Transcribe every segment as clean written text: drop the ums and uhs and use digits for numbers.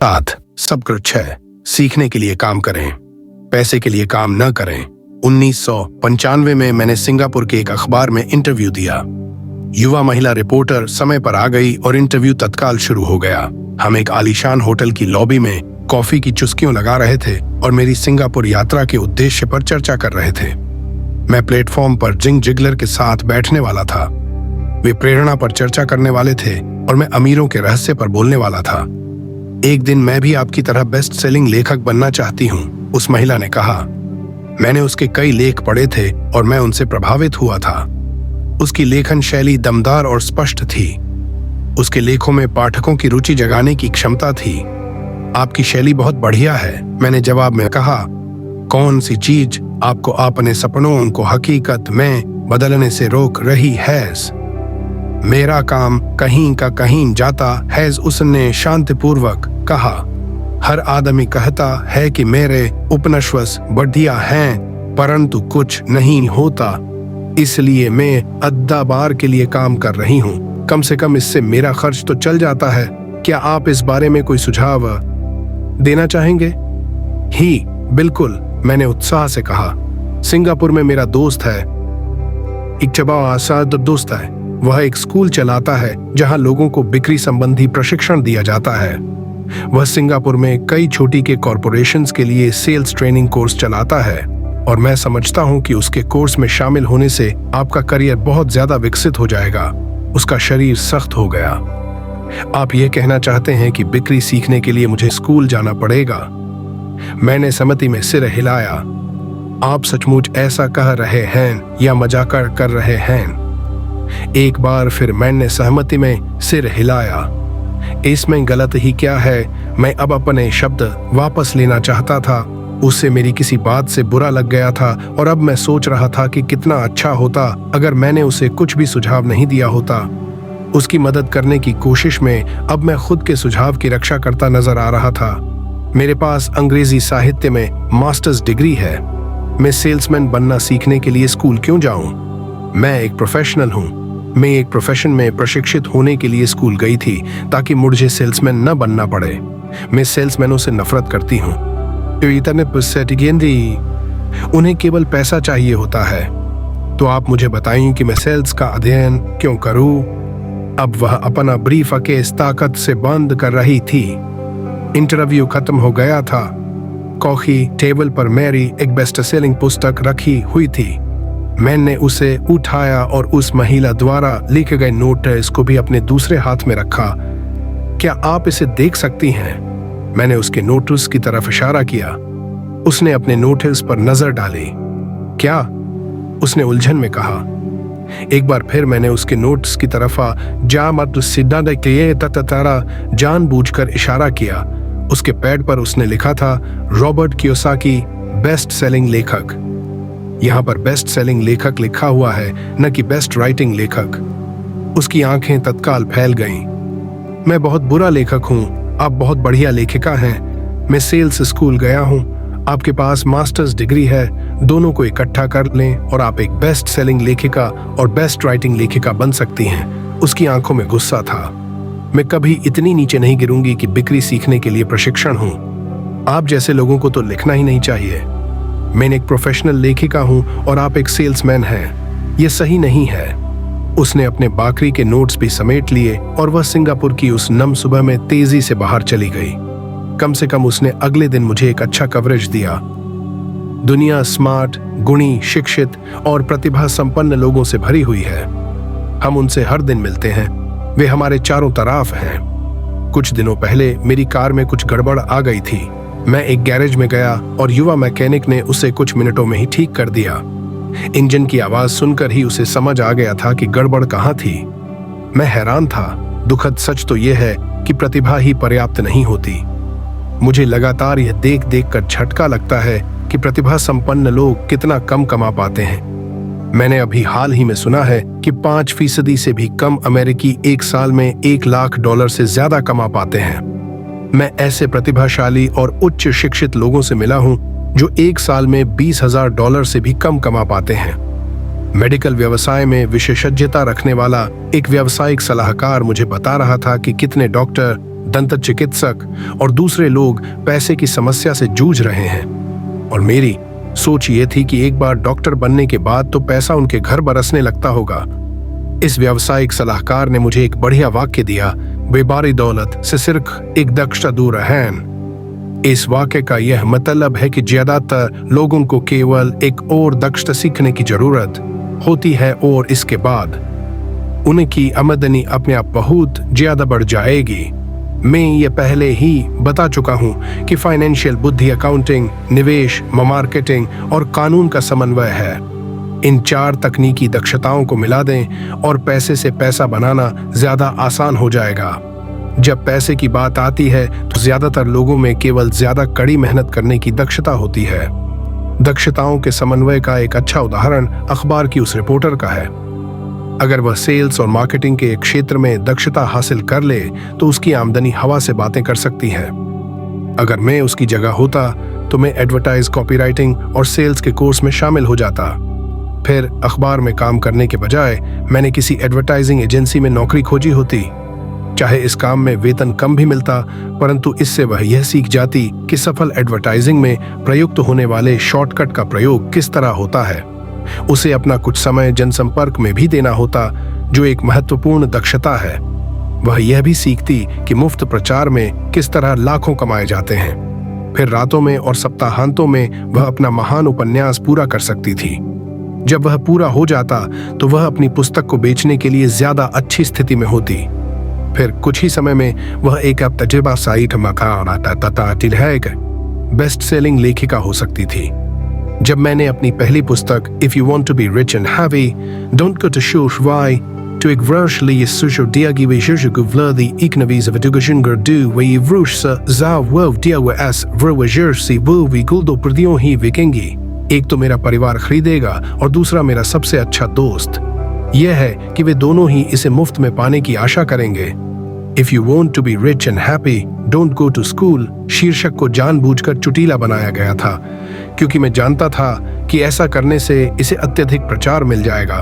7 सबकर 6 सीखने के लिए काम करें, पैसे के लिए काम न करें। 1995 में मैंने सिंगापुर के एक अखबार में इंटरव्यू दिया। युवा महिला रिपोर्टर समय पर आ गई और इंटरव्यू तत्काल शुरू हो गया। हम एक आलीशान होटल की लॉबी में कॉफी की चुस्कियों लगा रहे थे और मेरी सिंगापुर यात्रा के उद्देश्य पर चर्चा कर रहे थे। मैं प्लेटफॉर्म पर जिंग जिगलर के साथ बैठने वाला था। वे प्रेरणा पर चर्चा करने वाले थे और मैं अमीरों के रहस्य पर बोलने वाला था। एक दिन मैं भी आपकी तरह बेस्ट सेलिंग लेखक बनना चाहती हूँ, उस महिला ने कहा। मैंने उसके कई लेख पढ़े थे और मैं उनसे प्रभावित हुआ था। उसकी लेखन शैली दमदार और स्पष्ट थी। उसके लेखों में पाठकों की रुचि जगाने की क्षमता थी। आपकी शैली बहुत बढ़िया है, मैंने जवाब में कहा। कौन सी चीज आपको अपने सपनों को हकीकत में बदलने से रोक रही है? मेरा काम कहीं का कहीं जाता है, उसने शांतिपूर्वक कहा। हर आदमी कहता है कि मेरे उपनिश्वास बढ़िया हैं, परंतु कुछ नहीं होता। इसलिए मैं अद्धा बार के लिए काम कर रही हूँ। कम से कम इससे मेरा खर्च तो चल जाता है। क्या आप इस बारे में कोई सुझाव देना चाहेंगे? ही बिल्कुल, मैंने उत्साह से कहा। सिंगापुर में मेरा दोस्त है, इकबाल आसाद दोस्त है। वह एक स्कूल चलाता है जहां लोगों को बिक्री संबंधी प्रशिक्षण दिया जाता है। वह सिंगापुर में कई छोटी के कॉरपोरेशंस के लिए सेल्स ट्रेनिंग कोर्स चलाता है और मैं समझता हूं कि उसके कोर्स में शामिल होने से आपका करियर बहुत ज्यादा विकसित हो जाएगा। उसका शरीर सख्त हो गया। आप ये कहना चाहते हैं कि बिक्री सीखने के लिए मुझे स्कूल जाना पड़ेगा? मैंने सहमति में सिर हिलाया। आप सचमुच ऐसा कह रहे हैं या मजाक कर रहे हैं? एक बार फिर मैंने सहमति में सिर हिलाया। इसमें गलत ही क्या है? मैं अब अपने शब्द वापस लेना चाहता था। उससे मेरी किसी बात से बुरा लग गया था और अब मैं सोच रहा था कि कितना अच्छा होता अगर मैंने उसे कुछ भी सुझाव नहीं दिया होता। उसकी मदद करने की कोशिश में अब मैं खुद के सुझाव की रक्षा करता नजर आ रहा था। मेरे पास अंग्रेजी साहित्य में मास्टर्स डिग्री है। मैं सेल्समैन बनना सीखने के लिए स्कूल क्यों जाऊं? मैं एक प्रोफेशनल हूं। मैं एक प्रोफेशन में प्रशिक्षित होने के लिए स्कूल गई थी ताकि मुझे सेल्समैन न बनना पड़े। मैं सेल्समैनों से नफरत करती हूँ। उन्हें केवल पैसा चाहिए होता है। तो आप मुझे बताएं कि मैं सेल्स का अध्ययन क्यों करूं? अब वह अपना ब्रीफ केस ताकत से बंद कर रही थी। इंटरव्यू खत्म हो गया था। कॉफी टेबल पर मेरी एक बेस्ट सेलिंग पुस्तक रखी हुई थी। मैंने उसे उठाया और उस महिला द्वारा लिखे गए नोटिस को भी अपने दूसरे हाथ में रखा। क्या आप इसे देख सकती हैं? मैंने उसके नोटिस की तरफ इशारा किया। उसने अपने नोटिस पर नजर डाली। क्या? उसने उलझन में कहा। एक बार फिर मैंने उसके नोट्स की तरफ जानबूझकर इशारा किया। उसके पैड पर उसने लिखा था, रॉबर्ट कियोसाकी, बेस्ट सेलिंग लेखक। यहाँ पर बेस्ट सेलिंग लेखक लिखा हुआ है, न कि बेस्ट राइटिंग लेखक। उसकी आंखें तत्काल फैल गईं। मैं बहुत बुरा लेखक हूँ, आप बहुत बढ़िया लेखिका हैं। मैं सेल्स स्कूल गया हूँ, आपके पास मास्टर्स डिग्री है। दोनों को इकट्ठा कर लें और आप एक बेस्ट सेलिंग लेखिका और बेस्ट राइटिंग लेखिका बन सकती हैं। उसकी आंखों में गुस्सा था। मैं कभी इतनी नीचे नहीं गिरूंगी कि बिक्री सीखने के लिए प्रशिक्षण हूँ। आप जैसे लोगों को तो लिखना ही नहीं चाहिए। मैं एक प्रोफेशनल लेखिका हूं और आप एक सेल्समैन हैं। यह सही नहीं है। उसने अपने बाकरी के नोट्स भी समेट लिए और वह सिंगापुर की उस नम सुबह में तेजी से बाहर चली गई। कम से कम उसने अगले दिन मुझे एक अच्छा कवरेज दिया। दुनिया स्मार्ट, गुणी, शिक्षित और प्रतिभा संपन्न लोगों से भरी हुई है। हम उनसे हर दिन मिलते हैं। वे हमारे चारों तरफ हैं। कुछ दिनों पहले मेरी कार में कुछ गड़बड़ आ गई थी। मैं एक गैरेज में गया और युवा मैकेनिक ने उसे कुछ मिनटों में ही ठीक कर दिया। इंजन की आवाज सुनकर ही उसे समझ आ गया था कि गड़बड़ कहाँ थी। मैं हैरान था। दुखद सच तो यह है कि प्रतिभा ही पर्याप्त नहीं होती। मुझे लगातार यह देख देख कर झटका लगता है कि प्रतिभा संपन्न लोग कितना कम कमा पाते हैं। मैंने अभी हाल ही में सुना है कि 5% से भी कम अमेरिकी एक साल में $1,00,000 से ज्यादा कमा पाते हैं। मैं ऐसे प्रतिभाशाली और उच्च शिक्षित लोगों से मिला हूं जो एक साल में $20,000 से भी कम कमा पाते हैं। मेडिकल व्यवसाय में विशेषज्ञता रखने वाला एक व्यावसायिक सलाहकार मुझे बता रहा था कि कितने डॉक्टर दंत चिकित्सक और दूसरे लोग पैसे की समस्या से जूझ रहे हैं। और मेरी सोच ये थी कि एक बार डॉक्टर बनने के बाद तो पैसा उनके घर बरसने लगता होगा। इस व्यावसायिक सलाहकार ने मुझे एक बढ़िया वाक्य दिया, बेबारी दौलत से सिर्फ एक दक्षता दूर रहन। इस वाक्य का यह मतलब है कि ज्यादातर लोगों को केवल एक और दक्षता सीखने की जरूरत होती है और इसके बाद उनकी आमदनी अपने आप बहुत ज्यादा बढ़ जाएगी। मैं ये पहले ही बता चुका हूँ कि फाइनेंशियल बुद्धि अकाउंटिंग, निवेश, मार्केटिंग और कानून का समन्वय है। इन 4 तकनीकी दक्षताओं को मिला दें और पैसे से पैसा बनाना ज्यादा आसान हो जाएगा। जब पैसे की बात आती है तो ज्यादातर लोगों में केवल ज्यादा कड़ी मेहनत करने की दक्षता होती है। दक्षताओं के समन्वय का एक अच्छा उदाहरण अखबार की उस रिपोर्टर का है। अगर वह सेल्स और मार्केटिंग के एक क्षेत्र में दक्षता हासिल कर ले तो उसकी आमदनी हवा से बातें कर सकती है। अगर मैं उसकी जगह होता तो मैं एडवर्टाइज, कॉपीराइटिंग और सेल्स के कोर्स में शामिल हो जाता। फिर अखबार में काम करने के बजाय मैंने किसी एडवर्टाइजिंग एजेंसी में नौकरी खोजी होती। चाहे इस काम में वेतन कम भी मिलता, परंतु इससे वह यह सीख जाती कि सफल एडवर्टाइजिंग में प्रयुक्त होने वाले शॉर्टकट का प्रयोग किस तरह होता है। उसे अपना कुछ समय जनसंपर्क में भी देना होता, जो एक महत्वपूर्ण दक्षता है। वह यह भी सीखती कि मुफ्त प्रचार में किस तरह लाखों कमाए जाते हैं। फिर रातों में और सप्ताहांतों में वह अपना महान उपन्यास पूरा कर सकती थी। जब वह पूरा हो जाता तो वह अपनी पुस्तक को बेचने के लिए ज्यादा अच्छी स्थिति में होती। फिर कुछ ही समय में वह एक तजुर्बा साइट बेस्ट सेलिंग लेखिका हो सकती थी। जब मैंने अपनी पहली पुस्तक If You Want to Be Rich and Happy, Don't Go to Shurshwai, to ik vrashli je sujo diagi we shurju guvladi iknavis of a dugashingar du we vrusha za wov diawa as vrwa jersi wovi guldo perdion ही विकेंगी। एक तो मेरा परिवार खरीदेगा और दूसरा मेरा सबसे अच्छा दोस्त। यह है कि वे दोनों ही इसे मुफ्त में पाने की आशा करेंगे। If you want to be rich and happy, don't go to school शीर्षक को जानबूझकर चुटीला बनाया गया था, क्योंकि मैं जानता था कि ऐसा करने से इसे अत्यधिक प्रचार मिल जाएगा।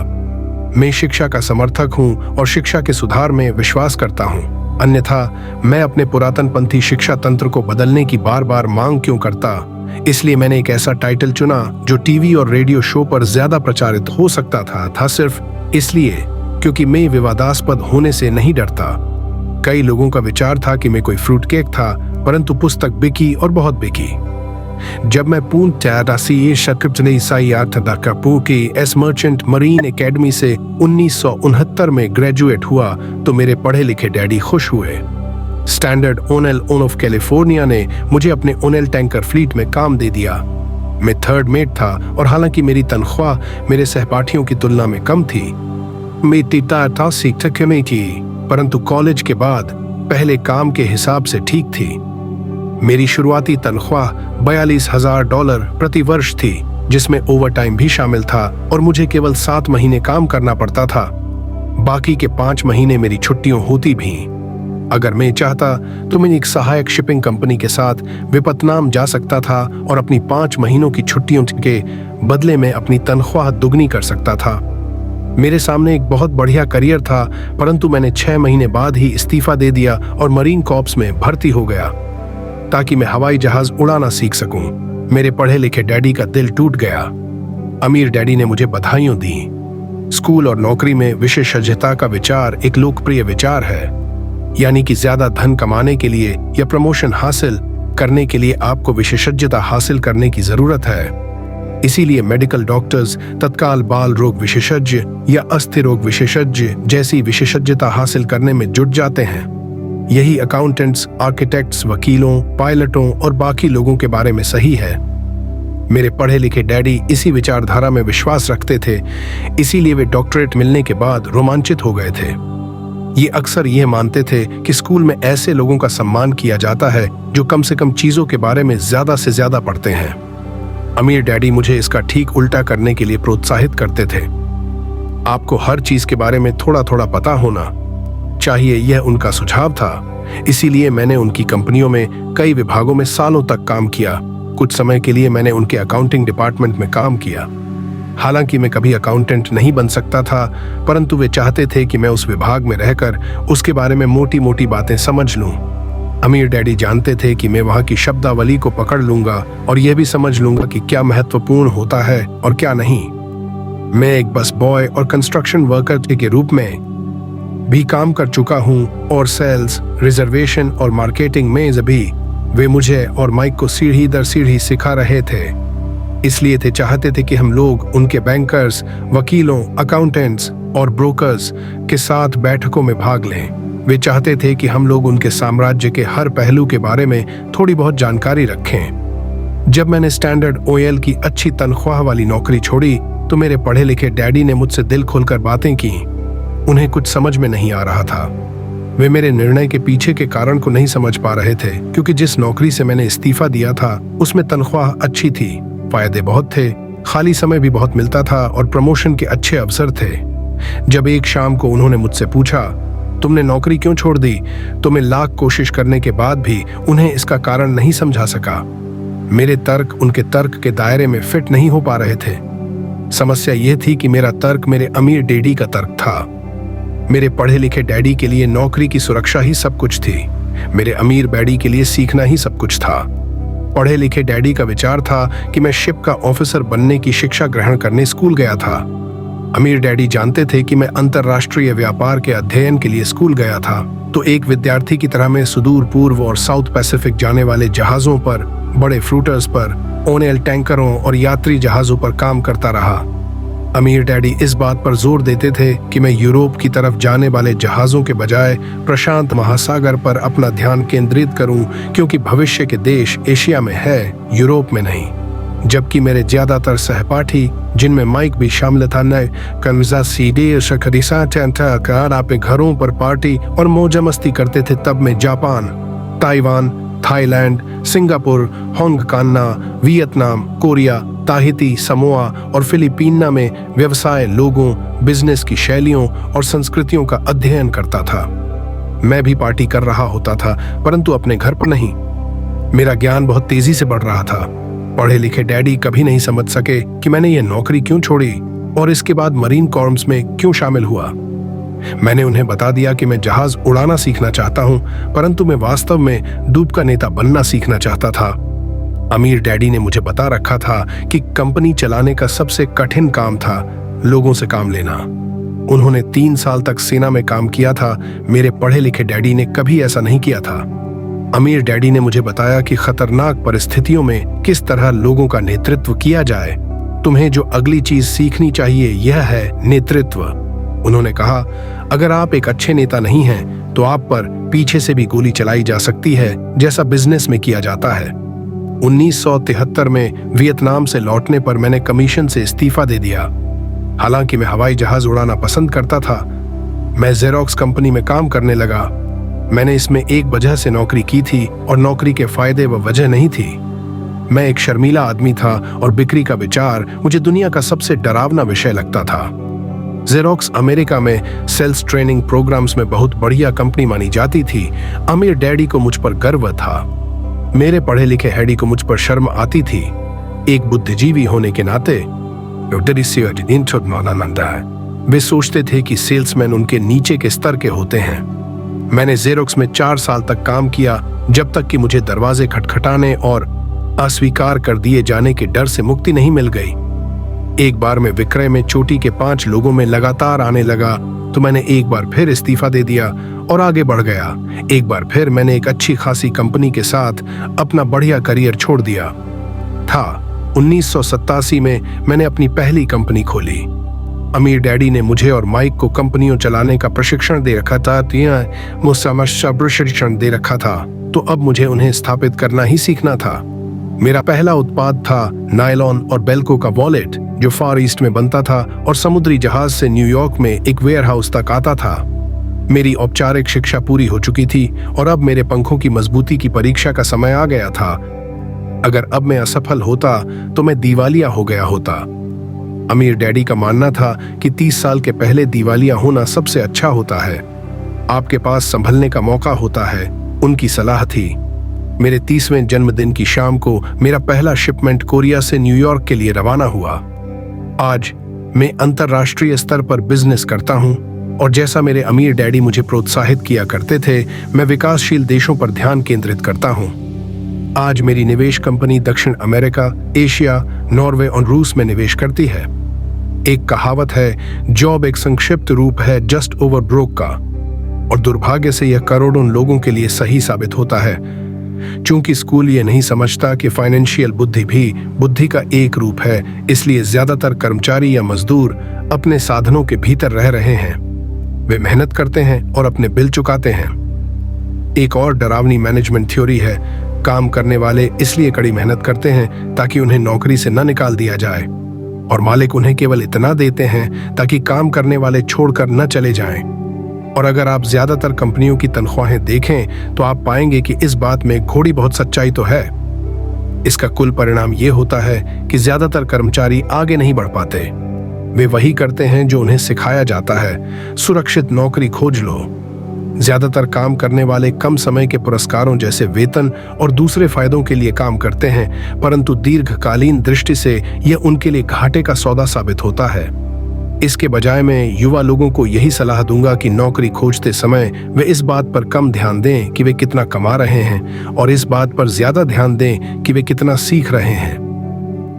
मैं शिक्षा का समर्थक हूँ और शिक्षा के सुधार में विश्वास करता हूँ। अन्यथा मैं अपने पुरातनपंथी शिक्षा तंत्र को बदलने की बार बार मांग क्यों करता। इसलिए मैंने एक ऐसा टाइटल चुना जो टीवी और रेडियो शो पर ज्यादा प्रचारित हो सकता था सिर्फ इसलिए क्योंकि मैं विवादास्पद होने से नहीं डरता। कई लोगों का विचार था कि मैं कोई फ्रूट केक था, परंतु पुस्तक बिकी और बहुत बिकी। जब मैं एस मर्चेंट मरीन एकेडमी से 1969 में ग्रेजुएट हुआ तो मेरे पढ़े लिखे डैडी खुश हुए। स्टैंडर्ड ओनेल ऑफ कैलिफोर्निया ने मुझे अपने ओनेल टैंकर फ्लीट में काम दे दिया। मैं 3rd मेट था और हालांकि मेरी तनख्वाह मेरे सहपाठियों की तुलना में कम थी, परंतु कॉलेज के बाद पहले काम के हिसाब से ठीक थी। मेरी शुरुआती तनख्वाह $42,000 प्रति वर्ष थी, जिसमें ओवरटाइम भी शामिल था और मुझे केवल 7 महीने काम करना पड़ता था। बाकी के 5 महीने मेरी छुट्टियों होती भी। अगर मैं चाहता तो मैं एक सहायक शिपिंग कंपनी के साथ वियतनाम जा सकता था और अपनी 5 महीनों की छुट्टियों के बदले में अपनी तनख्वाह दुगनी कर सकता था। मेरे सामने एक बहुत बढ़िया करियर था, परंतु मैंने 6 महीने बाद ही इस्तीफा दे दिया और मरीन कॉर्प्स में भर्ती हो गया ताकि मैं हवाई जहाज उड़ाना सीख सकूं। मेरे पढ़े लिखे डैडी का दिल टूट गया। अमीर डैडी ने मुझे बधाइयां दी। स्कूल और नौकरी में विशेषज्ञता का विचार एक लोकप्रिय विचार है, यानी कि ज्यादा धन कमाने के लिए या प्रमोशन हासिल करने के लिए आपको विशेषज्ञता हासिल करने की जरूरत है। इसीलिए मेडिकल डॉक्टर्स तत्काल बाल रोग विशेषज्ञ या अस्थि रोग विशेषज्ञ जैसी विशेषज्ञता हासिल करने में जुट जाते हैं। यही अकाउंटेंट्स, आर्किटेक्ट्स, वकीलों, पायलटों और बाकी लोगों के बारे में सही है। मेरे पढ़े लिखे डैडी इसी विचारधारा में विश्वास रखते थे, इसीलिए वे डॉक्टरेट मिलने के बाद रोमांचित हो गए थे। ये अक्सर यह मानते थे कि स्कूल में ऐसे लोगों का सम्मान किया जाता है जो कम से कम चीजों के बारे में ज्यादा से ज्यादा पढ़ते हैं। अमीर डैडी मुझे इसका ठीक उल्टा करने के लिए प्रोत्साहित करते थे। आपको हर चीज के बारे में थोड़ा थोड़ा पता होना चाहिए, यह उनका सुझाव था। इसीलिए मैंने उनकी कंपनियों में कई विभागों में सालों तक काम किया। कुछ समय के लिए मैंने उनके अकाउंटिंग डिपार्टमेंट में काम किया। हालांकि मैं कभी अकाउंटेंट नहीं बन सकता था, परंतु वे चाहते थे कि मैं उस विभाग में रहकर उसके बारे में मोटी मोटी बातें समझ लूं। अमीर डैडी जानते थे कि मैं वहां की शब्दावली को पकड़ लूंगा और यह भी समझ लूंगा कि क्या महत्वपूर्ण होता है और क्या नहीं। मैं एक बस बॉय और कंस्ट्रक्शन वर्कर के रूप में भी काम कर चुका हूं और सेल्स, रिजर्वेशन और मार्केटिंग में भी वे मुझे और माइक को सीढ़ी दर सीढ़ी सिखा रहे थे। इसलिए थे चाहते थे कि हम लोग उनके बैंकर्स, वकीलों, अकाउंटेंट्स और ब्रोकर्स के साथ बैठकों में भाग लें। वे चाहते थे कि हम लोग उनके साम्राज्य के हर पहलू के बारे में थोड़ी बहुत जानकारी रखें। जब मैंने स्टैंडर्ड ऑयल की अच्छी तनख्वाह वाली नौकरी छोड़ी तो मेरे पढ़े लिखे डैडी ने मुझसे दिल खोलकर बातें की। उन्हें कुछ समझ में नहीं आ रहा था। वे मेरे निर्णय के पीछे के कारण को नहीं समझ पा रहे थे, क्योंकि जिस नौकरी से मैंने इस्तीफा दिया था उसमें तनख्वाह अच्छी थी, फायदे बहुत थे, खाली समय भी बहुत मिलता था और प्रमोशन के अच्छे अवसर थे। जब एक शाम को उन्होंने मुझसे पूछा, तुमने नौकरी क्यों छोड़ दी, तो मैं लाख कोशिश करने के बाद भी उन्हें इसका कारण नहीं समझा सका। मेरे तर्क उनके तर्क के दायरे में फिट नहीं हो पा रहे थे। समस्या यह थी कि मेरा तर्क मेरे अमीर डैडी का तर्क था। मेरे पढ़े लिखे डैडी के लिए नौकरी की सुरक्षा ही सब कुछ थी। मेरे अमीर डैडी के लिए सीखना ही सब कुछ था। पढ़े लिखे डैडी का विचार था कि मैं शिप का ऑफिसर बनने की शिक्षा ग्रहण करने स्कूल गया था। अमीर डैडी जानते थे कि मैं अंतरराष्ट्रीय व्यापार के अध्ययन के लिए स्कूल गया था, तो एक विद्यार्थी की तरह मैं सुदूर पूर्व और साउथ पैसिफिक जाने वाले जहाजों पर, बड़े फ्रूटर्स पर, ओनेल टैंकरों और यात्री जहाजों पर काम करता रहा। अमीर डैडी इस बात पर जोर देते थे कि मैं यूरोप की तरफ जाने वाले जहाजों के बजाय प्रशांत महासागर पर अपना ध्यान केंद्रित करूं, क्योंकि भविष्य के देश एशिया में है, यूरोप में नहीं। जबकि मेरे ज्यादातर सहपाठी, जिनमें माइक भी शामिल था, नए कन्जा सीडी अपने घरों पर पार्टी और मौज मस्ती करते थे। तब मैं Japan, Taiwan, Thailand, Singapore, Hong Kong, Vietnam, Korea, Tahiti, Samoa और फिलीपीना में व्यवसाय, लोगों, बिजनेस की शैलियों और संस्कृतियों का अध्ययन करता था। मैं भी पार्टी कर रहा होता था, परंतु अपने घर पर नहीं। मेरा ज्ञान बहुत तेजी से बढ़ रहा था। पढ़े लिखे डैडी कभी नहीं समझ सके कि मैंने ये नौकरी क्यों छोड़ी और इसके बाद मरीन कॉर्प्स में क्यों शामिल हुआ। मैंने उन्हें बता दिया कि मैं जहाज उड़ाना सीखना चाहता हूं, परंतु मैं वास्तव में दूब का नेता बनना सीखना चाहता था। अमीर डैडी ने मुझे बता रखा था कि कंपनी चलाने का सबसे कठिन काम था लोगों से काम लेना। उन्होंने 3 साल तक सेना में काम किया था। मेरे पढ़े लिखे डैडी ने कभी ऐसा नहीं किया था। अमीर डैडी ने मुझे बताया कि खतरनाक परिस्थितियों में किस तरह लोगों का नेतृत्व किया जाए। तुम्हें जो अगली चीज सीखनी चाहिए यह है नेतृत्व। उन्होंने कहा, अगर आप एक अच्छे नेता नहीं हैं तो आप पर पीछे से भी गोली चलाई जा सकती है, जैसा बिजनेस में किया जाता है। 1973 में वियतनाम से लौटने पर मैंने कमीशन से इस्तीफा दे दिया। हालांकि मैं हवाई जहाज उड़ाना पसंद करता था। मैं जेरोक्स कंपनी में काम करने लगा। मैंने इसमें एक वजह से नौकरी की थी और नौकरी के फायदे व वजह नहीं थी। मैं एक शर्मीला आदमी था और बिक्री का विचार मुझे दुनिया का सबसे डरावना विषय लगता था। जेरोक्स अमेरिका में सेल्स ट्रेनिंग प्रोग्राम्स में बहुत बढ़िया कंपनी मानी जाती थी। अमीर डैडी को मुझ पर गर्व था। मेरे पढ़े लिखे हैडी को मुझ पर शर्म आती थी। एक बुद्धिजीवी होने के नाते वे सोचते थे कि सेल्समैन उनके नीचे के स्तर के होते हैं। मैंने जेरोक्स में 4 साल तक काम किया, जब तक कि मुझे दरवाजे खटखटाने और अस्वीकार कर दिए जाने के डर से मुक्ति नहीं मिल गई। एक बार मैं विक्रय में चोटी के 5 लोगों में लगातार आने लगा, तो मैंने एक बार फिर इस्तीफा दे दिया और आगे बढ़ गया। एक बार फिर मैंने एक अच्छी खासी कंपनी के साथ अपना बढ़िया करियर छोड़ दिया था। 1987 में मैंने अपनी पहली कंपनी खोली। अमीर डैडी ने मुझे और माइक को कंपनियों चलाने का प्रशिक्षण दे रखा था, प्रशिक्षण दे रखा था, तो अब मुझे उन्हें स्थापित करना ही सीखना था। मेरा पहला उत्पाद था नायलॉन और बेल्को का वॉलेट, जो फार ईस्ट में बनता था और समुद्री जहाज से न्यूयॉर्क में एक वेयरहाउस तक आता था। मेरी औपचारिक शिक्षा पूरी हो चुकी थी और अब मेरे पंखों की मजबूती की परीक्षा का समय आ गया था। अगर अब मैं असफल होता तो मैं दिवालिया हो गया होता। अमीर डैडी का मानना था कि 30 साल के पहले दिवालिया होना सबसे अच्छा होता है। आपके पास संभलने का मौका होता है, उनकी सलाह थी। मेरे 30वें जन्मदिन की शाम को मेरा पहला शिपमेंट कोरिया से न्यूयॉर्क के लिए रवाना हुआ। आज मैं अंतरराष्ट्रीय स्तर पर बिजनेस करता हूं और जैसा मेरे अमीर डैडी मुझे प्रोत्साहित किया करते थे, मैं विकासशील देशों पर ध्यान केंद्रित करता हूं। आज मेरी निवेश कंपनी दक्षिण अमेरिका, एशिया, नॉर्वे और रूस में निवेश करती है। एक कहावत है, जॉब एक संक्षिप्त रूप है जस्ट ओवर ब्रोक का, और दुर्भाग्य से यह करोड़ों लोगों के लिए सही साबित होता है। चूंकि स्कूल ये नहीं समझता कि फाइनेंशियल बुद्धि भी बुद्धि का एक रूप है, इसलिए ज्यादातर कर्मचारी या मजदूर अपने साधनों के भीतर रह रहे हैं। वे मेहनत करते हैं और अपने बिल चुकाते हैं। एक और डरावनी मैनेजमेंट थ्योरी है, काम करने वाले इसलिए कड़ी मेहनत करते हैं ताकि उन्हें नौकरी से न निकाल दिया जाए, और मालिक उन्हें केवल इतना देते हैं ताकि काम करने वाले छोड़कर न चले जाएं। और अगर आप ज्यादातर कंपनियों की तनख्वाहें देखें तो आप पाएंगे कि इस बात में थोड़ी बहुत सच्चाई तो है। इसका कुल परिणाम यह होता है कि ज्यादातर कर्मचारी आगे नहीं बढ़ पाते। वे वही करते हैं जो उन्हें सिखाया जाता है, सुरक्षित नौकरी खोज लो। ज्यादातर काम करने वाले कम समय के पुरस्कारों जैसे वेतन और दूसरे फायदों के लिए काम करते हैं, परंतु दीर्घकालीन दृष्टि से यह उनके लिए घाटे का सौदा साबित होता है। इसके बजाय मैं युवा लोगों को यही सलाह दूंगा कि नौकरी खोजते समय वे इस बात पर कम ध्यान दें कि वे कितना कमा रहे हैं, और इस बात पर ज्यादा ध्यान दें कि वे कितना सीख रहे हैं।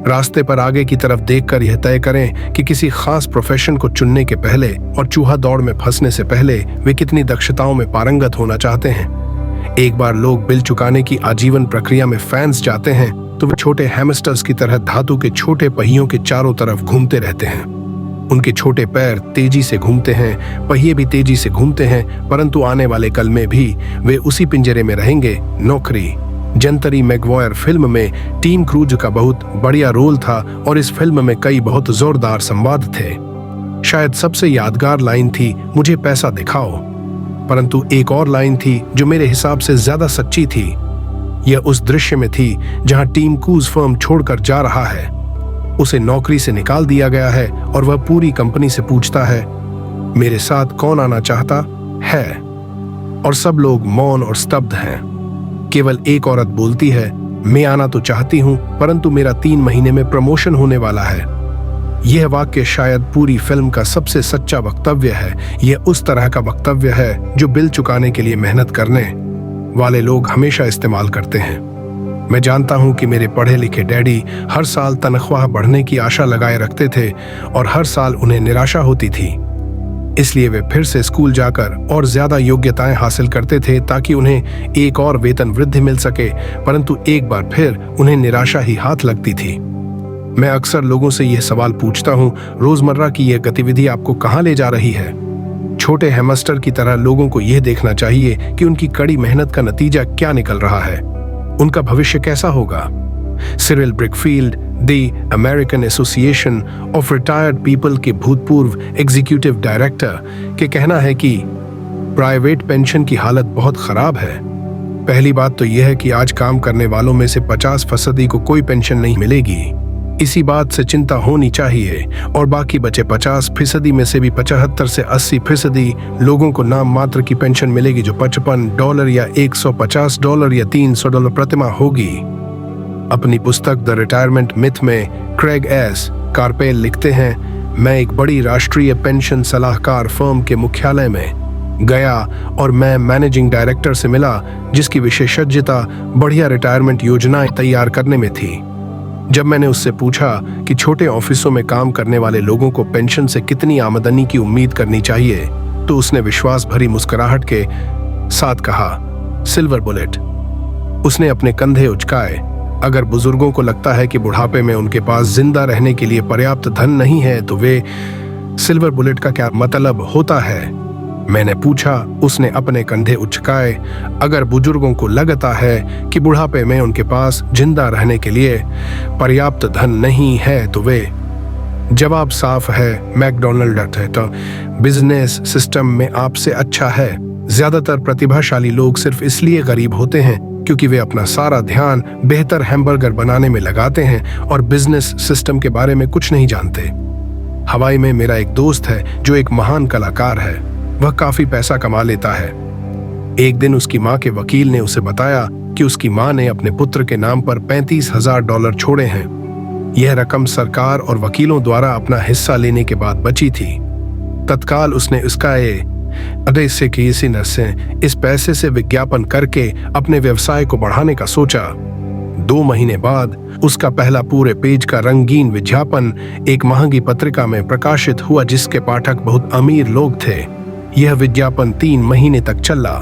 रास्ते पर आगे की तरफ देखकर यह तय करें कि किसी खास प्रोफेशन को चुनने के पहले और चूहा दौड़ में फंसने से पहले वे कितनी दक्षताओं में पारंगत होना चाहते हैं। एक बार लोग बिल चुकाने की आजीवन प्रक्रिया में फैंस जाते हैं तो वे छोटे हैमस्टर्स की तरह धातु के छोटे पहियों के चारों तरफ घूमते रहते हैं। उनके छोटे पैर तेजी से घूमते हैं, पहिए भी तेजी से घूमते हैं, परंतु आने वाले कल में भी वे उसी पिंजरे में रहेंगे, नौकरी। जंतरी मैगवायर फिल्म में टीम क्रूज का बहुत बढ़िया रोल था और इस फिल्म में कई बहुत जोरदार संवाद थे। शायद सबसे यादगार लाइन थी, मुझे पैसा दिखाओ। परंतु एक और लाइन थी जो मेरे हिसाब से ज्यादा सच्ची थी। यह उस दृश्य में थी जहां टीम क्रूज फर्म छोड़कर जा रहा है। उसे नौकरी से निकाल दिया गया है और वह पूरी कंपनी से पूछता है, मेरे साथ कौन आना चाहता है? और सब लोग मौन और स्तब्ध हैं। केवल एक औरत बोलती है, मैं आना तो चाहती हूं, परंतु मेरा 3 महीने में प्रमोशन होने वाला है। यह वाक्य शायद पूरी फिल्म का सबसे सच्चा वक्तव्य है। यह उस तरह का वक्तव्य है जो बिल चुकाने के लिए मेहनत करने वाले लोग हमेशा इस्तेमाल करते हैं। मैं जानता हूं कि मेरे पढ़े लिखे डैडी हर साल तनख्वाह बढ़ने की आशा लगाए रखते थे और हर साल उन्हें निराशा होती थी। इसलिए वे फिर से स्कूल जाकर और ज्यादा योग्यताएं हासिल करते थे ताकि उन्हें एक और वेतन वृद्धि मिल सके, परंतु एक बार फिर उन्हें निराशा ही हाथ लगती थी। मैं अक्सर लोगों से यह सवाल पूछता हूं, रोजमर्रा की यह गतिविधि आपको कहां ले जा रही है? छोटे हैमस्टर की तरह लोगों को यह देखना चाहिए कि उनकी कड़ी मेहनत का नतीजा क्या निकल रहा है, उनका भविष्य कैसा होगा। Cyril Brickfield, the American Association of Retired People के भूतपूर्व एग्जीक्यूटिव डायरेक्टर के कहना है कि प्राइवेट पेंशन की हालत बहुत खराब है। पहली बात तो यह है कि आज काम करने वालों में से 50% को कोई पेंशन नहीं मिलेगी। इसी बात से चिंता होनी चाहिए, और बाकी बचे 50% में से भी 75 से 80% लोगों को नाम मात्र की पेंशन मिलेगी, जो $55 या $150 या $300 प्रतिमाह होगी। अपनी पुस्तक द रिटायरमेंट मिथ में क्रेग एस कार्पेल लिखते हैं, मैं एक बड़ी राष्ट्रीय पेंशन सलाहकार फर्म के मुख्यालय में गया और मैं मैनेजिंग डायरेक्टर से मिला जिसकी विशेषज्ञता बढ़िया रिटायरमेंट योजनाएं तैयार करने में थी। जब मैंने उससे पूछा कि छोटे ऑफिसों में काम करने वाले लोगों को पेंशन से कितनी आमदनी की उम्मीद करनी चाहिए, तो उसने विश्वास भरी मुस्कुराहट के साथ कहा, सिल्वर बुलेट। उसने अपने कंधे उचकाए। अगर बुजुर्गों को लगता है कि बुढ़ापे में उनके पास जिंदा रहने के लिए पर्याप्त धन नहीं है, तो वे सिल्वर बुलेट का क्या मतलब होता है? मैंने पूछा। उसने अपने कंधे उचकाए। अगर बुजुर्गों को लगता है कि बुढ़ापे में उनके पास जिंदा रहने के लिए पर्याप्त धन नहीं है, तो वे जवाब साफ है, मैकडॉनल्ड है तो बिजनेस सिस्टम में आपसे अच्छा है। ज्यादातर प्रतिभाशाली लोग सिर्फ इसलिए गरीब होते हैं क्योंकि वे अपना सारा ध्यान बेहतर हैमबर्गर बनाने में लगाते हैं और बिजनेस सिस्टम के बारे में कुछ नहीं जानते। हवाई में मेरा एक दोस्त है जो एक महान कलाकार है। वह काफी पैसा कमा लेता है। एक दिन उसकी माँ के वकील ने उसे बताया कि उसकी माँ ने अपने पुत्र के नाम पर $35,000 छोड़े हैं। यह रकम सरकार और वकीलों द्वारा अपना हिस्सा लेने के बाद बची थी। तत्काल उसने उसका से किसी न से इस पैसे से विज्ञापन करके अपने व्यवसाय को बढ़ाने का सोचा। 2 महीने बाद उसका पहला पूरे पेज का रंगीन विज्ञापन एक महंगी पत्रिका में प्रकाशित हुआ, जिसके पाठक बहुत अमीर लोग थे। यह विज्ञापन 3 महीने तक चला।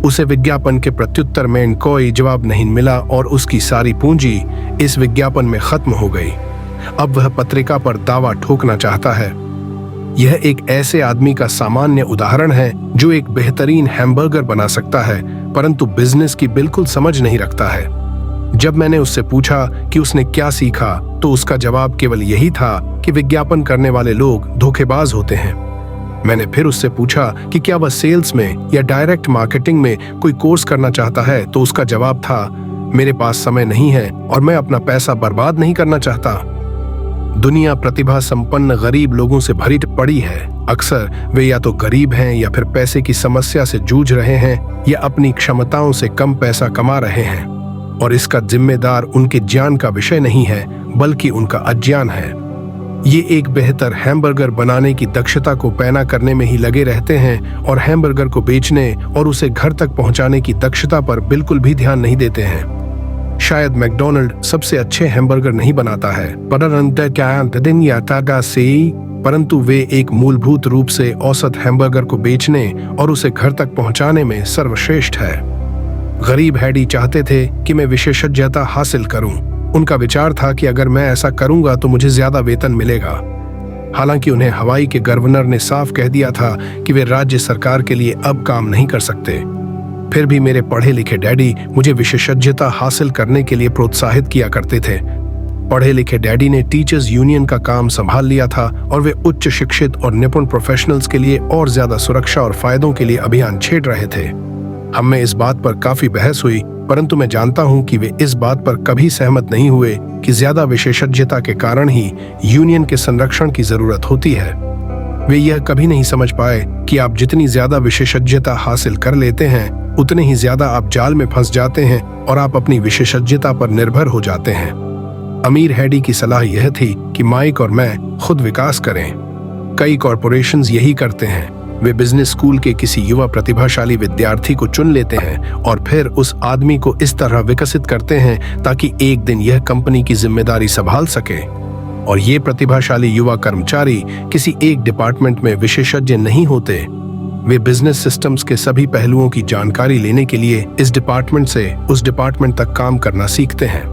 उसे विज्ञापन के प्रत्युत्तर में कोई जवाब नहीं मिला और उसकी सारी पूंजी इस विज्ञापन में खत्म हो गई। अब वह पत्रिका पर दावा ठोकना चाहता है। यह एक ऐसे आदमी का सामान्य उदाहरण है जो एक बेहतरीन हैमबर्गर बना सकता है, परंतु बिजनेस की बिल्कुल समझ नहीं रखता है। जब मैंने उससे पूछा कि उसने क्या सीखा, तो उसका जवाब केवल यही था कि विज्ञापन करने वाले लोग धोखेबाज होते हैं। मैंने फिर उससे पूछा कि क्या वह सेल्स में या डायरेक्ट मार्केटिंग में कोई कोर्स करना चाहता है, तो उसका जवाब था, मेरे पास समय नहीं है और मैं अपना पैसा बर्बाद नहीं करना चाहता। दुनिया प्रतिभा संपन्न गरीब लोगों से भरी पड़ी है। अक्सर वे या तो गरीब हैं या फिर पैसे की समस्या से जूझ रहे हैं या अपनी क्षमताओं से कम पैसा कमा रहे हैं, और इसका जिम्मेदार उनके ज्ञान का विषय नहीं है बल्कि उनका अज्ञान है। ये एक बेहतर हैमबर्गर बनाने की दक्षता को पैना करने में ही लगे रहते हैं और हैमबर्गर को बेचने और उसे घर तक पहुंचाने की दक्षता पर बिल्कुल भी ध्यान नहीं देते हैं। शायद मैकडॉनल्ड सबसे अच्छे हैमबर्गर नहीं बनाता है, परंतु वे एक मूलभूत रूप से औसत हैमबर्गर को बेचने और उसे घर तक पहुंचाने में सर्वश्रेष्ठ है। गरीब हैडी चाहते थे कि मैं विशेषज्ञता हासिल करूं। उनका विचार था कि अगर मैं ऐसा करूंगा तो मुझे ज्यादा वेतन मिलेगा। हालांकि उन्हें हवाई के गवर्नर ने साफ कह दिया था कि वे राज्य सरकार के लिए अब काम नहीं कर सकते। फिर भी मेरे पढ़े लिखे डैडी मुझे विशेषज्ञता हासिल करने के लिए प्रोत्साहित किया करते थे। पढ़े लिखे डैडी ने टीचर्स यूनियन का काम संभाल लिया था और वे उच्च शिक्षित और निपुण प्रोफेशनल्स के लिए और ज्यादा सुरक्षा और फायदों के लिए अभियान छेड़ रहे थे। हम में इस बात पर काफी बहस हुई, परंतु मैं जानता हूं कि वे इस बात पर कभी सहमत नहीं हुए कि ज्यादा विशेषज्ञता के कारण ही यूनियन के संरक्षण की जरूरत होती है। वे यह कभी नहीं समझ पाए कि आप जितनी ज्यादा विशेषज्ञता हासिल कर लेते हैं, उतने ही ज्यादा आप जाल में फंस जाते हैं और आप अपनी विशेषज्ञता पर निर्भर हो जाते हैं। अमीर हैडी की सलाह यह थी कि माइक और मैं खुद विकास करें। कई कॉरपोरेशंस यही करते हैं। वे बिजनेस स्कूल के किसी युवा प्रतिभाशाली विद्यार्थी को चुन लेते हैं और फिर उस आदमी को इस तरह विकसित करते हैं ताकि एक दिन यह कंपनी की जिम्मेदारी संभाल सके। और ये प्रतिभाशाली युवा कर्मचारी किसी एक डिपार्टमेंट में विशेषज्ञ नहीं होते। वे बिजनेस सिस्टम्स के सभी पहलुओं की जानकारी लेने के लिए इस डिपार्टमेंट से उस डिपार्टमेंट तक काम करना सीखते हैं।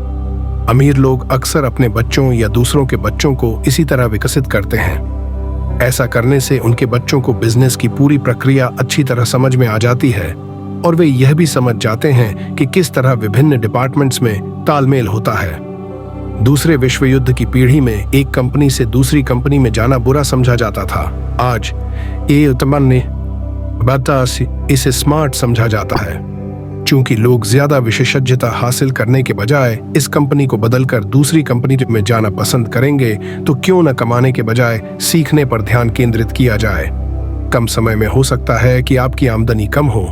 अमीर लोग अक्सर अपने बच्चों या दूसरों के बच्चों को इसी तरह विकसित करते हैं। ऐसा करने से उनके बच्चों को बिजनेस की पूरी प्रक्रिया अच्छी तरह समझ में आ जाती है और वे यह भी समझ जाते हैं कि किस तरह विभिन्न डिपार्टमेंट्स में तालमेल होता है। दूसरे विश्व युद्ध की पीढ़ी में एक कंपनी से दूसरी कंपनी में जाना बुरा समझा जाता था। आज ये उत्तमन इसे स्मार्ट समझा जाता है। चूंकि लोग ज्यादा विशेषज्ञता हासिल करने के बजाय इस कंपनी को बदलकर दूसरी कंपनी में जाना पसंद करेंगे, तो क्यों न कमाने के बजाय सीखने पर ध्यान केंद्रित किया जाए। कम समय में हो सकता है कि आपकी आमदनी कम हो,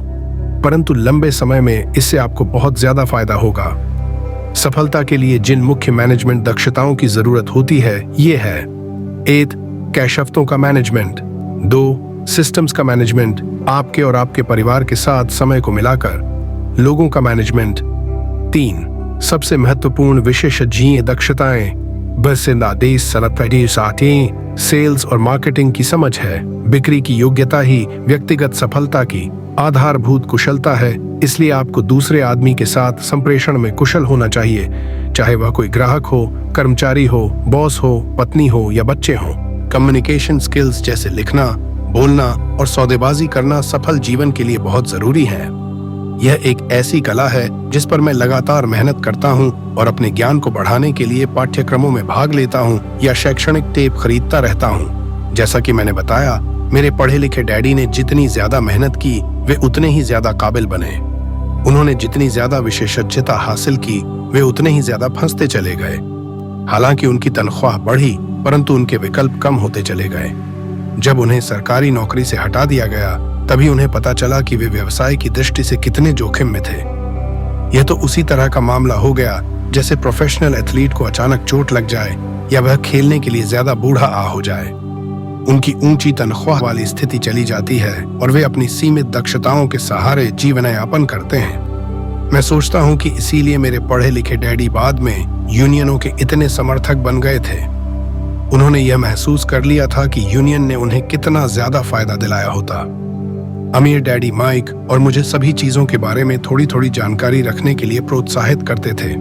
परंतु लंबे समय में इससे आपको बहुत ज्यादा फायदा होगा। सफलता के लिए जिन मुख्य मैनेजमेंट दक्षताओं की जरूरत होती है, ये है 1. कैश हफ्तों का मैनेजमेंट। 2. सिस्टम्स का मैनेजमेंट, आपके और आपके परिवार के साथ समय को मिलाकर। लोगों का मैनेजमेंट। 3. सबसे महत्वपूर्ण विशेषज्ञ दक्षताएं बसिंदादेश सनत सेल्स और मार्केटिंग की समझ है। बिक्री की योग्यता ही व्यक्तिगत सफलता की आधारभूत कुशलता है, इसलिए आपको दूसरे आदमी के साथ संप्रेषण में कुशल होना चाहिए, चाहे वह कोई ग्राहक हो, कर्मचारी हो, बॉस हो, पत्नी हो या बच्चे हो। कम्युनिकेशन स्किल्स जैसे लिखना, बोलना और सौदेबाजी करना सफल जीवन के लिए बहुत जरूरी है। यह एक ऐसी कला है जिस पर मैं लगातार मेहनत करता हूं और अपने ज्ञान को बढ़ाने के लिए पाठ्यक्रमों में भाग लेता हूं या शैक्षणिक टेप खरीदता रहता हूं। जैसा कि मैंने बताया, मेरे पढ़े लिखे डैडी ने जितनी ज्यादा मेहनत की, वे उतने ही ज्यादा काबिल बने। उन्होंने जितनी ज्यादा विशेषज्ञता हासिल की, वे उतने ही ज्यादा फंसते चले गए। हालांकि उनकी तनख्वाह बढ़ी, परंतु उनके विकल्प कम होते चले गए। जब उन्हें सरकारी नौकरी से हटा दिया गया, तभी उन्हें पता चला कि वे व्यवसाय की दृष्टि से कितने जोखिम में थे। यह तो उसी तरह का मामला हो गया जैसे प्रोफेशनल एथलीट को अचानक चोट लग जाए या वह खेलने के लिए ज्यादा बूढ़ा हो जाए। उनकी ऊंची तनख्वाह वाली स्थिति चली जाती है और वे अपनी सीमित दक्षताओं के सहारे जीवन यापन करते हैं। मैं सोचता हूँ कि इसीलिए मेरे पढ़े लिखे डैडी बाद में यूनियनों के इतने समर्थक बन गए थे। उन्होंने यह महसूस कर लिया था कि यूनियन ने उन्हें कितना ज्यादा फायदा दिलाया होता। अमीर डैडी माइक और मुझे सभी चीजों के बारे में थोड़ी थोड़ी जानकारी रखने के लिए प्रोत्साहित करते थे।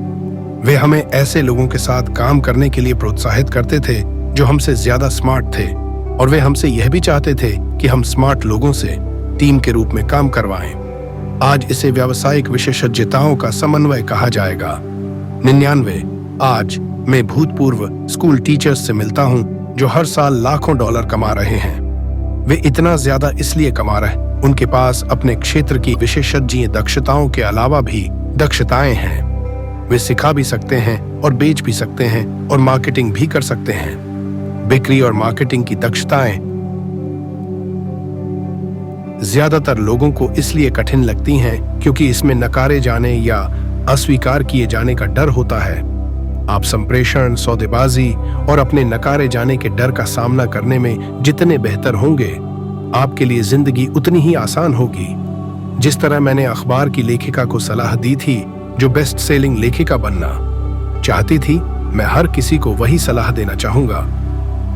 वे हमें ऐसे लोगों के साथ काम करने के लिए प्रोत्साहित करते थे जो हमसे ज्यादा स्मार्ट थे, और वे हमसे यह भी चाहते थे कि हम स्मार्ट लोगों से टीम के रूप में काम करवाएं। आज इसे व्यावसायिक विशेषज्ञताओं का समन्वय कहा जाएगा। 99 आज मैं भूतपूर्व स्कूल टीचर्स से मिलता हूं जो हर साल लाखों डॉलर कमा रहे हैं। वे इतना ज्यादा इसलिए कमा रहे, उनके पास अपने क्षेत्र की विशेषज्ञ दक्षताओं के अलावा भी दक्षताएं हैं। वे सिखा भी सकते हैं और बेच भी सकते हैं और मार्केटिंग भी कर सकते हैं। बिक्री और मार्केटिंग की दक्षताएं ज्यादातर लोगों को इसलिए कठिन लगती हैं क्योंकि इसमें नकारे जाने या अस्वीकार किए जाने का डर होता है। आप संप्रेषण, सौदेबाजी और अपने नकारे जाने के डर का सामना करने में जितने बेहतर होंगे, आपके लिए जिंदगी उतनी ही आसान होगी। जिस तरह मैंने अखबार की लेखिका को सलाह दी थी जो बेस्ट सेलिंग लेखिका बनना चाहती थी, मैं हर किसी को वही सलाह देना चाहूंगा।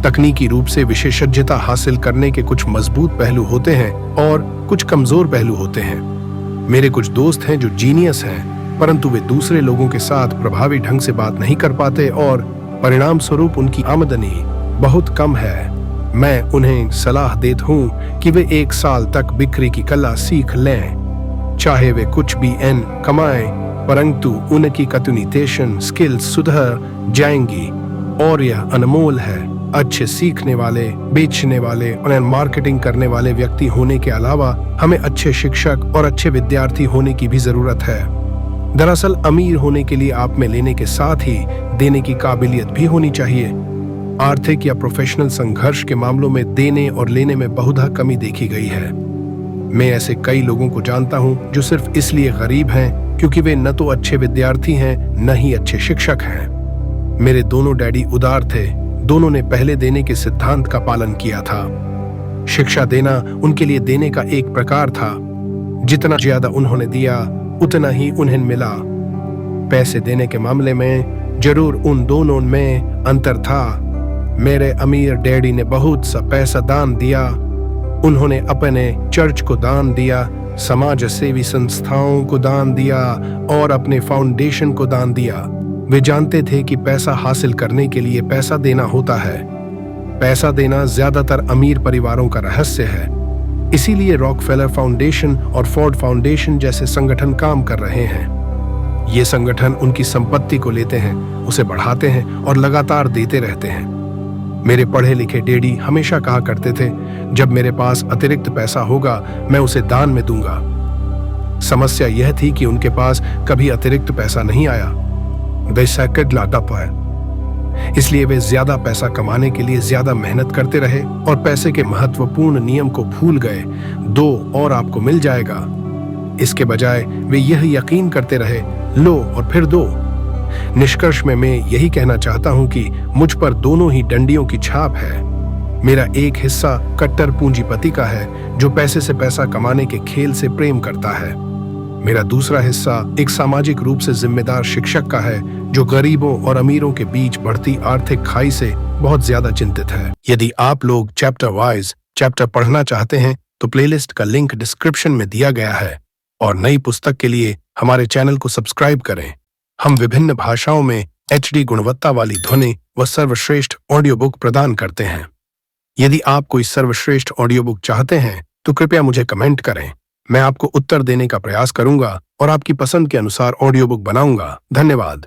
तकनीकी रूप से विशेषज्ञता हासिल करने के कुछ मजबूत पहलू होते हैं और कुछ कमजोर पहलू होते हैं। मेरे कुछ दोस्त हैं जो जीनियस हैं, परंतु वे दूसरे लोगों के साथ प्रभावी ढंग से बात नहीं कर पाते और परिणाम स्वरूप उनकी आमदनी बहुत कम है। मैं उन्हें सलाह देता हूँ कि वे 1 साल तक बिक्री की कला सीख लें। चाहे वे कुछ भी कमाएं, परंतु उनकी कम्युनिकेशन स्किल्स सुधर जाएंगी और यह अनमोल है। अच्छे सीखने वाले, बेचने वाले और मार्केटिंग करने वाले व्यक्ति होने के अलावा हमें अच्छे शिक्षक और अच्छे विद्यार्थी होने की भी जरूरत है। दरअसल अमीर होने के लिए आप में लेने के साथ ही देने की काबिलियत भी होनी चाहिए। आर्थिक या प्रोफेशनल संघर्ष के मामलों में देने और लेने में बहुधा कमी देखी गई है। मैं ऐसे कई लोगों को जानता हूं जो सिर्फ इसलिए गरीब हैं क्योंकि वे न तो अच्छे विद्यार्थी हैं न ही अच्छे शिक्षक हैं। मेरे दोनों डैडी उदार थे। दोनों ने पहले देने के सिद्धांत का पालन किया था। शिक्षा देना उनके लिए देने का एक प्रकार था। जितना ज्यादा उन्होंने दिया उतना ही उन्हें मिला। पैसे देने के मामले में जरूर उन दोनों में अंतर था। मेरे अमीर डैडी ने बहुत सा पैसा दान दिया। उन्होंने अपने चर्च को दान दिया, समाज सेवी संस्थाओं को दान दिया और अपने फाउंडेशन को दान दिया। वे जानते थे कि पैसा हासिल करने के लिए पैसा देना होता है। पैसा देना ज्यादातर अमीर परिवारों का रहस्य है। इसीलिए रॉकफेलर फाउंडेशन और फोर्ड फाउंडेशन जैसे संगठन काम कर रहे हैं। ये संगठन उनकी संपत्ति को लेते हैं, उसे बढ़ाते हैं और लगातार देते रहते हैं। मेरे पढ़े लिखे डैडी हमेशा कहा करते थे, जब मेरे पास अतिरिक्त पैसा होगा मैं उसे दान में दूंगा। समस्या यह थी कि उनके पास कभी अतिरिक्त पैसा नहीं आया। इसलिए वे ज्यादा पैसा कमाने के लिए ज्यादा मेहनत करते रहे और पैसे के महत्वपूर्ण नियम को भूल गए, दो और आपको मिल जाएगा। इसके बजाय वे यह यकीन करते रहे, लो और फिर दो। निष्कर्ष में मैं यही कहना चाहता हूं कि मुझ पर दोनों ही डंडियों की छाप है। मेरा एक हिस्सा कट्टर पूंजीपति का है जो पैसे से पैसा कमाने के खेल से प्रेम करता है। मेरा दूसरा हिस्सा एक सामाजिक रूप से जिम्मेदार शिक्षक का है जो गरीबों और अमीरों के बीच बढ़ती आर्थिक खाई से बहुत ज्यादा चिंतित है। यदि आप लोग चैप्टर वाइज चैप्टर पढ़ना चाहते हैं तो प्लेलिस्ट का लिंक डिस्क्रिप्शन में दिया गया है और नई पुस्तक के लिए हमारे चैनल को सब्सक्राइब करें। हम विभिन्न भाषाओं में HD गुणवत्ता वाली ध्वनि व सर्वश्रेष्ठ ऑडियो बुक प्रदान करते हैं। यदि आप कोई सर्वश्रेष्ठ ऑडियो बुक चाहते हैं तो कृपया मुझे कमेंट करें। मैं आपको उत्तर देने का प्रयास करूंगा और आपकी पसंद के अनुसार ऑडियो बुक बनाऊंगा। धन्यवाद।